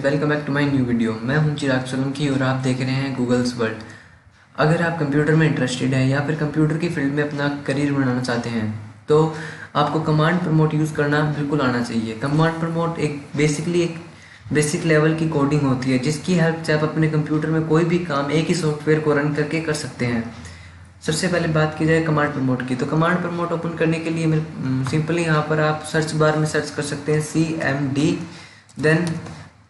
Welcome back to my new video. मैं हूं चिराग सोलंकी और आप देख रहे हैं गूगल्स वर्ल्ड। अगर आप कंप्यूटर में इंटरेस्टेड हैं या फिर कंप्यूटर की फील्ड में अपना करियर बनाना चाहते हैं तो आपको कमांड प्रमोट यूज़ करना बिल्कुल आना चाहिए। कमांड प्रमोट एक बेसिक लेवल की कोडिंग होती है जिसकी हेल्प से आप अपने कंप्यूटर में कोई भी काम एक ही सॉफ्टवेयर को रन करके कर सकते हैं। सबसे पहले बात की जाए कमांड प्रमोट की, तो कमांड प्रमोट ओपन करने के लिए सिंपली यहाँ पर आप सर्च बार में सर्च कर सकते हैं CMD। देन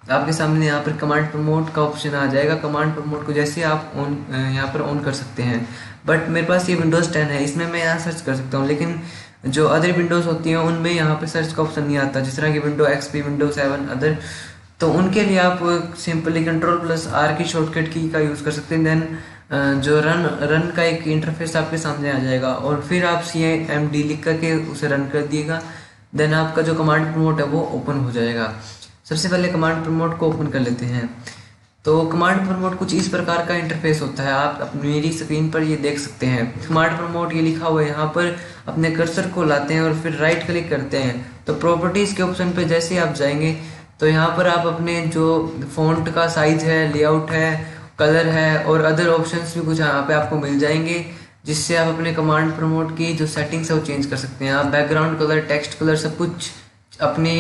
आपके सामने यहाँ पर कमांड प्रमोट का ऑप्शन आ जाएगा। कमांड प्रमोट को जैसे आप यहाँ पर ऑन कर सकते हैं। बट मेरे पास ये विंडोज़ 10 है, इसमें मैं यहाँ सर्च कर सकता हूँ, लेकिन जो अदर विंडोज़ होती हैं उनमें यहाँ पर सर्च का ऑप्शन नहीं आता, जिस तरह की विंडो XP, विंडो 7 अदर। तो उनके लिए आप सिंपली Ctrl+R की शॉर्टकट की का यूज़ कर सकते हैं। देन जो रन का एक इंटरफेस आपके सामने आ जाएगा और फिर आप CMD लिख करके उसे रन कर दिएगा। देन आपका जो कमांड प्रमोट है वो ओपन हो जाएगा। सबसे पहले कमांड प्रमोट को ओपन कर लेते हैं। तो कमांड प्रमोट कुछ इस प्रकार का इंटरफेस होता है, आप अपनी मेरी स्क्रीन पर ये देख सकते हैं। कमांड प्रमोट ये लिखा हुआ है, यहाँ पर अपने कर्सर को लाते हैं और फिर राइट क्लिक करते हैं। तो प्रॉपर्टीज़ के ऑप्शन पे जैसे आप जाएंगे तो यहाँ पर आप अपने जो फ़ॉन्ट का साइज है, लेआउट है, कलर है और अदर ऑप्शंस भी कुछ यहाँ पे आपको मिल जाएंगे, जिससे आप अपने कमांड प्रमोट की जो सेटिंग्स है वो चेंज कर सकते हैं। आप बैकग्राउंड कलर, टेक्स्ट कलर सब कुछ अपने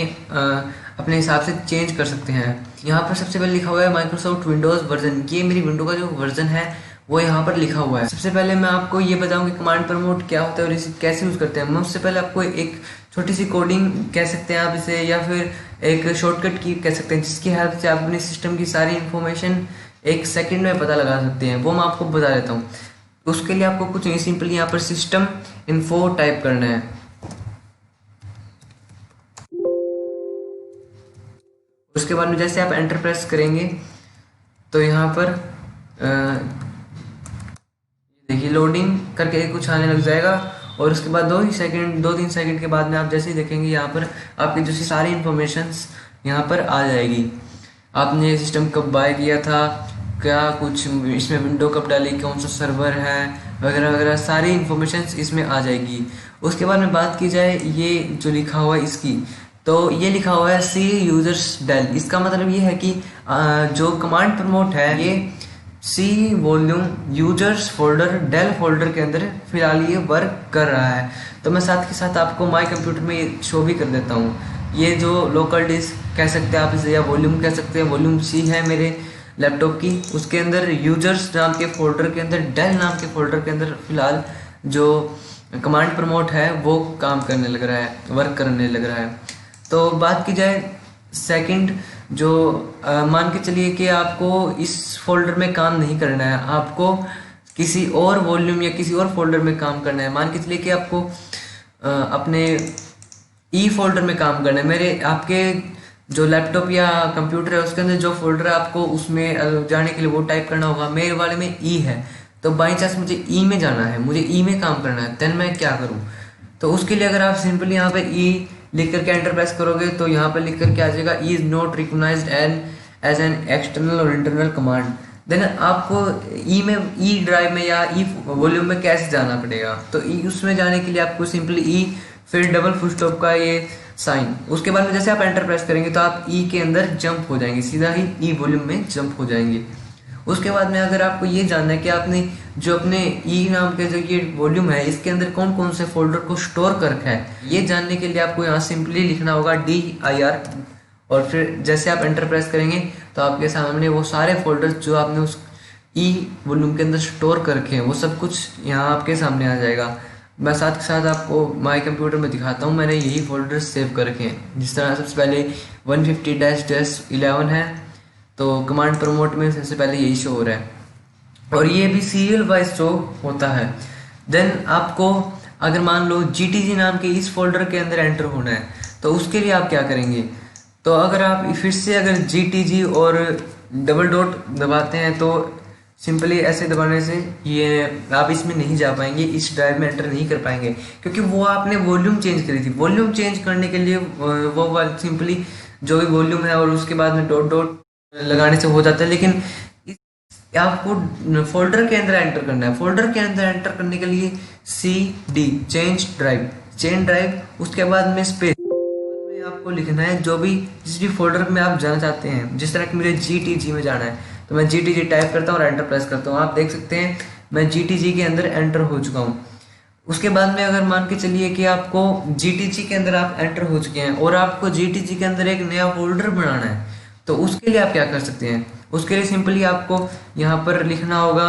हिसाब से चेंज कर सकते हैं। यहाँ पर सबसे पहले लिखा हुआ है माइक्रोसॉफ्ट विंडोज़ वर्जन। ये मेरी विंडो का जो वर्जन है वो यहाँ पर लिखा हुआ है। सबसे पहले मैं आपको ये बताऊँ कि कमांड प्रमोट क्या होता है और इसे कैसे यूज़ करते हैं। मैं उससे पहले आपको एक छोटी सी कोडिंग कह सकते हैं आप इसे, या फिर एक शॉर्टकट की कह सकते हैं, जिसकी हेल्प से आप अपने सिस्टम की सारी इन्फॉर्मेशन एक सेकंड में पता लगा सकते हैं। वो मैं आपको बता देता हूँ। उसके लिए आपको कुछ नहीं, सिंपली यहाँ पर सिस्टम इन्फो टाइप करना है। उसके बाद में जैसे आप एंटर प्रेस करेंगे तो यहाँ पर देखिए लोडिंग करके कुछ आने लग जाएगा और उसके बाद 2-3 सेकंड के बाद में आप जैसे ही देखेंगे यहाँ पर आपकी जो सारी इन्फॉर्मेशंस यहाँ पर आ जाएगी। आपने सिस्टम कब बाय किया था, क्या कुछ इसमें विंडो कब डाली, कौन सा सर्वर है, वगैरह वगैरह सारी इन्फॉर्मेशंस इसमें आ जाएगी। उसके बाद में बात की जाए ये जो लिखा हुआ है इसकी, तो ये लिखा हुआ है C यूजर्स डेल। इसका मतलब ये है कि जो कमांड प्रमोट है ये C volume users folder Dell folder के अंदर फिलहाल ये वर्क कर रहा है। तो मैं साथ के साथ आपको माई कंप्यूटर में ये शो भी कर देता हूँ। ये जो लोकल डिस्क कह सकते हैं आप इसे, या वॉल्यूम कह सकते हैं, वॉल्यूम C है मेरे लैपटॉप की। उसके अंदर यूजर्स नाम के फोल्डर के अंदर, डेल नाम के फोल्डर के अंदर फिलहाल जो कमांड प्रमोट है वो काम करने लग रहा है, वर्क करने लग रहा है। तो बात की जाए सेकंड, जो मान के चलिए कि आपको इस फोल्डर में काम नहीं करना है, आपको किसी और वॉल्यूम या किसी और फोल्डर में काम करना है। मान के चलिए कि आपको अपने ई फोल्डर में काम करना है। मेरे आपके जो लैपटॉप या कंप्यूटर है उसके अंदर जो फोल्डर है आपको उसमें जाने के लिए वो टाइप करना होगा। मेरे वाले में ई है, तो बाई चांस मुझे ई में जाना है, मुझे ई में काम करना है, देन मैं क्या करूँ? तो उसके लिए अगर आप सिंपली यहाँ पे ई लिख करके एंटर प्रेस करोगे तो यहाँ पे लिख करके आ जाएगा E is not recognized as an external और इंटरनल कमांड। देन आपको ई में, ई ड्राइव में या ई वॉल्यूम में कैसे जाना पड़ेगा? तो ई उसमें जाने के लिए आपको सिंपली ई फिर डबल फुल स्टॉप का ये साइन, उसके बाद में जैसे आप एंटर प्रेस करेंगे तो आप ई के अंदर जंप हो जाएंगे, सीधा ही ई वॉल्यूम में जंप हो जाएंगे। उसके बाद में अगर आपको ये जानना है कि आपने जो अपने ई नाम के जो ये वॉल्यूम है इसके अंदर कौन कौन से फोल्डर को स्टोर कर रखा है, ये जानने के लिए आपको यहाँ सिंपली लिखना होगा DIR और फिर जैसे आप एंटर प्रेस करेंगे तो आपके सामने वो सारे फोल्डर जो आपने उस ई वॉल्यूम के अंदर स्टोर कर रखे हैं वो सब कुछ यहाँ आपके सामने आ जाएगा। मैं साथ के साथ आपको माई कंप्यूटर में दिखाता हूँ, मैंने यही फोल्डर सेव कर रखे हैं। जिस तरह सबसे पहले 150-11 है, तो कमांड प्रमोट में सबसे पहले यही शो हो रहा है और ये भी सीरियल वाइज शो होता है। देन आपको अगर मान लो GTG नाम के इस फोल्डर के अंदर एंटर होना है तो उसके लिए आप क्या करेंगे? तो अगर आप फिर से अगर GTG और डबल डॉट दबाते हैं तो सिंपली ऐसे दबाने से ये आप इसमें नहीं जा पाएंगे, इस ड्राइव में एंटर नहीं कर पाएंगे, क्योंकि वो आपने वॉल्यूम चेंज करी थी। वॉल्यूम चेंज करने के लिए वो सिंपली जो भी वॉल्यूम है और उसके बाद में डॉट डॉट लगाने से हो जाता है, लेकिन आपको फोल्डर के अंदर एंटर करना है। फोल्डर के अंदर एंटर करने के लिए CD चेंज ड्राइव, उसके बाद में स्पेस, आपको लिखना है जो भी जिस भी फोल्डर में आप जाना चाहते हैं। जिस तरह कि मुझे GTG में जाना है तो मैं GTG टाइप करता हूँ और एंटर प्रेस करता हूँ। आप देख सकते हैं मैं GTG के अंदर एंटर हो चुका हूँ। उसके बाद में अगर मान के चलिए कि आपको GTG के अंदर आप एंटर हो चुके हैं और आपको GTG के अंदर एक नया फोल्डर बनाना है, तो उसके लिए आप क्या कर सकते हैं। उसके लिए सिंपली आपको यहाँ पर लिखना होगा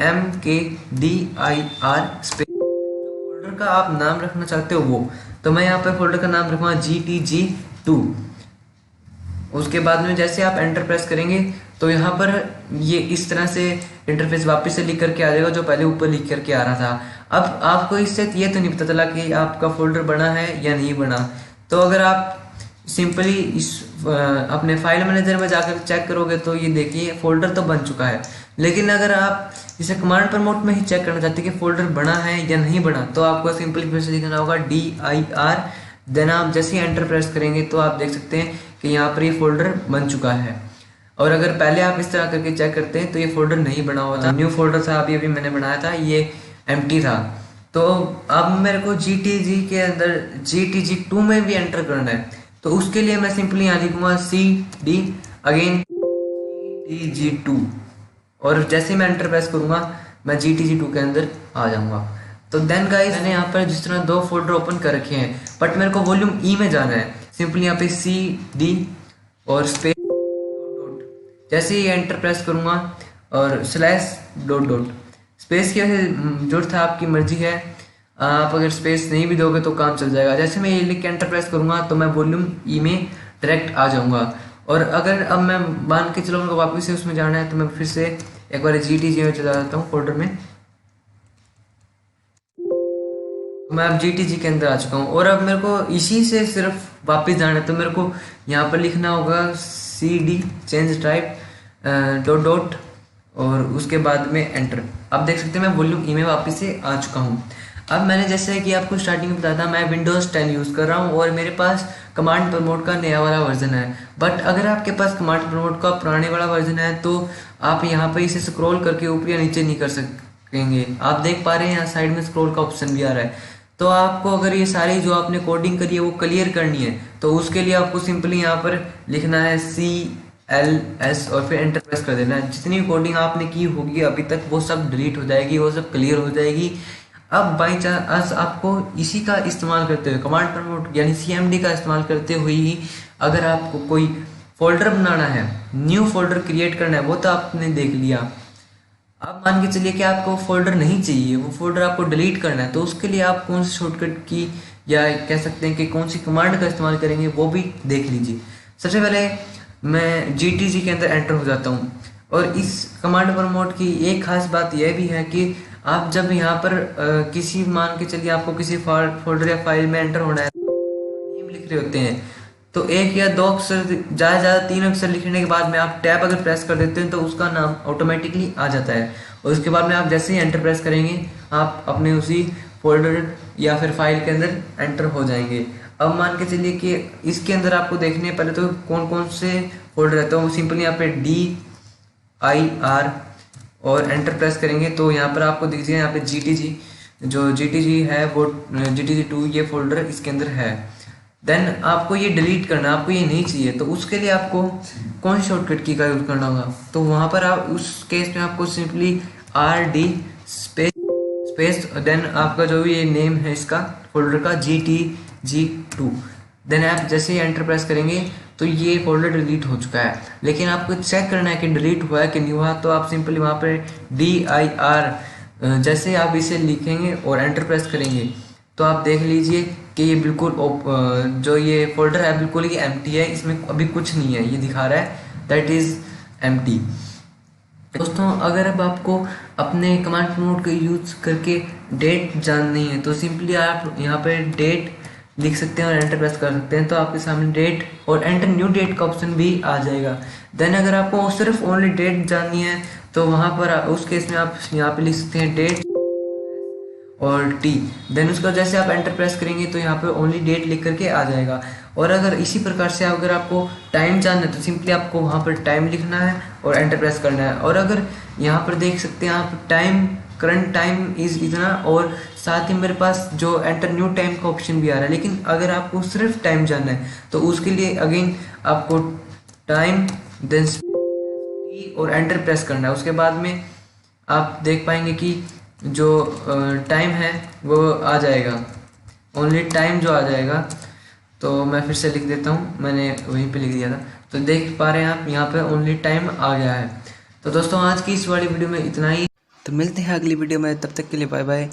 MKDIR स्पेस फोल्डर का आप नाम रखना चाहते हो वो। तो मैं यहाँ पर फोल्डर का नाम रखूँगा GTG2। उसके बाद में जैसे आप एंटर प्रेस करेंगे तो यहाँ पर ये इस तरह से इंटरफेस वापस से लिख करके आ जाएगा जो पहले ऊपर लिख करके आ रहा था। अब आपको इससे ये तो नहीं पता चला कि आपका फोल्डर बना है या नहीं बना। तो अगर आप सिंपली इस अपने फाइल मैनेजर में जाकर चेक करोगे तो ये देखिए फोल्डर तो बन चुका है। लेकिन अगर आप इसे कमांड प्रमोट में ही चेक करना चाहते हैं कि फोल्डर बना है या नहीं बना, तो आपको सिंपली फिर से लिखना होगा DIR। देन आप जैसे ही एंटर प्रेस करेंगे तो आप देख सकते हैं कि यहाँ पर ये फोल्डर बन चुका है। और अगर पहले आप इस तरह करके चेक करते हैं तो ये फोल्डर नहीं बना हुआ था, न्यू फोल्डर था, अभी अभी मैंने बनाया था, ये एम्प्टी था। तो अब मेरे को GTG के अंदर GTG2 में भी एंटर करना है, तो उसके लिए मैं सिंपली यहाँ लिखूंगा CD अगेन GTG2 और जैसे मैं एंटर प्रेस करूंगा मैं GTG2 के अंदर आ जाऊंगा। तो देन गाइस मैंने यहाँ पर जिस तरह दो फोल्डर ओपन कर रखे हैं, बट मेरे को वॉल्यूम E में जाना है। सिंपली यहाँ पे CD और स्पेस जैसे ही एंटर प्रेस करूंगा और /... स्पेस की वजह से जरूरत है, आपकी मर्जी है, आप अगर स्पेस नहीं भी दोगे तो काम चल जाएगा। जैसे मैं ये लिख के एंटर प्रेस करूंगा तो मैं वॉल्यूम E में डायरेक्ट आ जाऊंगा। और अगर अब मैं मान के चलो मेरे को वापस से उसमें जाना है तो मैं फिर से एक बार GTG में चला जाता हूँ फोल्डर में। मैं अब GTG के अंदर आ चुका हूँ और अब मेरे को इसी से सिर्फ वापस जाना है, तो मेरे को यहाँ पर लिखना होगा CD चेंज टाइप डॉट और उसके बाद में एंटर। अब देख सकते हैं मैं वॉल्यूम E में वापस से आ चुका हूँ। अब मैंने जैसे कि आपको स्टार्टिंग में बताया था मैं विंडोज़ 10 यूज़ कर रहा हूँ और मेरे पास कमांड प्रमोट का नया वाला वर्जन है। बट अगर आपके पास कमांड प्रमोट का पुराने वाला वर्जन है तो आप यहाँ पर इसे स्क्रॉल करके ऊपर या नीचे नहीं कर सकेंगे। आप देख पा रहे हैं यहाँ साइड में स्क्रॉल का ऑप्शन भी आ रहा है। तो आपको अगर ये सारी जो आपने कोडिंग करी है वो क्लियर करनी है तो उसके लिए आपको सिंपली यहाँ पर लिखना है CLS और फिर एंटर प्रेस कर देना है। जितनी कोडिंग आपने की होगी अभी तक वो सब डिलीट हो जाएगी, वो सब क्लियर हो जाएगी। अब बाई चांस आपको इसी का इस्तेमाल करते हुए कमांड प्रमोट यानी CMD का इस्तेमाल करते हुए ही अगर आपको कोई फोल्डर बनाना है, न्यू फोल्डर क्रिएट करना है, वो तो आपने देख लिया। अब मान के चलिए कि आपको फोल्डर नहीं चाहिए, वो फोल्डर आपको डिलीट करना है, तो उसके लिए आप कौन सी शॉर्टकट की या कह सकते हैं कि कौन सी कमांड का इस्तेमाल करेंगे वो भी देख लीजिए। सबसे पहले मैं GTG के अंदर एंटर हो जाता हूँ और इस कमांड प्रमोट की एक खास बात यह भी है कि आप जब यहाँ पर किसी मान के चलिए आपको किसी फोल्डर या फाइल में एंटर होना है, नेम लिख रहे होते हैं तो एक या दो अक्षर ज़्यादा 3 अक्षर लिखने के बाद में आप टैब अगर प्रेस कर देते हैं तो उसका नाम ऑटोमेटिकली आ जाता है। और उसके बाद में आप जैसे ही एंटर प्रेस करेंगे आप अपने उसी फोल्डर या फिर फाइल के अंदर एंटर हो जाएंगे। अब मान के चलिए कि इसके अंदर आपको देखने पहले तो कौन कौन से फोल्डर रहते हैं। सिंपली यहाँ पे DIR और एंटर प्रेस करेंगे तो यहाँ पर आपको दिख जाएगा यहाँ पे GTG, जो GTG है वो GTG2 ये फोल्डर इसके अंदर है। देन आपको ये डिलीट करना, आपको ये नहीं चाहिए, तो उसके लिए आपको कौन सी शॉर्टकट की का यूज करना होगा। तो वहाँ पर आप उस केस में आपको सिंपली RD स्पेस देन आपका जो भी ये नेम है इसका फोल्डर का GTG2। देन आप जैसे ही एंटर प्रेस करेंगे तो ये फोल्डर डिलीट हो चुका है। लेकिन आपको चेक करना है कि डिलीट हुआ है कि नहीं हुआ, तो आप सिंपली वहाँ पर DIR जैसे आप इसे लिखेंगे और एंटर प्रेस करेंगे तो आप देख लीजिए कि ये बिल्कुल जो ये फोल्डर है बिल्कुल ही एम्प्टी है, इसमें अभी कुछ नहीं है, ये दिखा रहा है दैट इज़ एम्प्टी। दोस्तों अगर अब आपको अपने कमांड प्रमोट को यूज करके डेट जाननी है तो सिंपली आप यहाँ पे डेट लिख सकते हैं और एंटर प्रेस कर सकते हैं, तो आपके सामने डेट और एंटर न्यू डेट का ऑप्शन भी आ जाएगा। देन अगर आपको सिर्फ ओनली डेट जाननी है तो वहाँ पर उस केस में आप यहाँ पे लिख सकते हैं डेट और T। देन उसका जैसे आप एंटर प्रेस करेंगे तो यहाँ पे ओनली डेट लिख करके आ जाएगा। और अगर इसी प्रकार से अगर आपको टाइम जानना है तो सिंपली आपको वहाँ पर टाइम लिखना है और एंटर प्रेस करना है। और अगर यहाँ पर देख सकते हैं आप टाइम करंट टाइम इज इतना और साथ ही मेरे पास जो एंटर न्यू टाइम का ऑप्शन भी आ रहा है। लेकिन अगर आपको सिर्फ टाइम जानना है तो उसके लिए अगेन आपको टाइम देन और एंटर प्रेस करना है। उसके बाद में आप देख पाएंगे कि जो टाइम है वो आ जाएगा, ओनली टाइम जो आ जाएगा। तो मैं फिर से लिख देता हूँ, मैंने वहीं पे लिख दिया था। तो देख पा रहे हैं आप यहाँ पे ओनली टाइम आ गया है। तो दोस्तों आज की इस वाली वीडियो में इतना ही। तो मिलते हैं अगली वीडियो में, तब तक के लिए बाय बाय।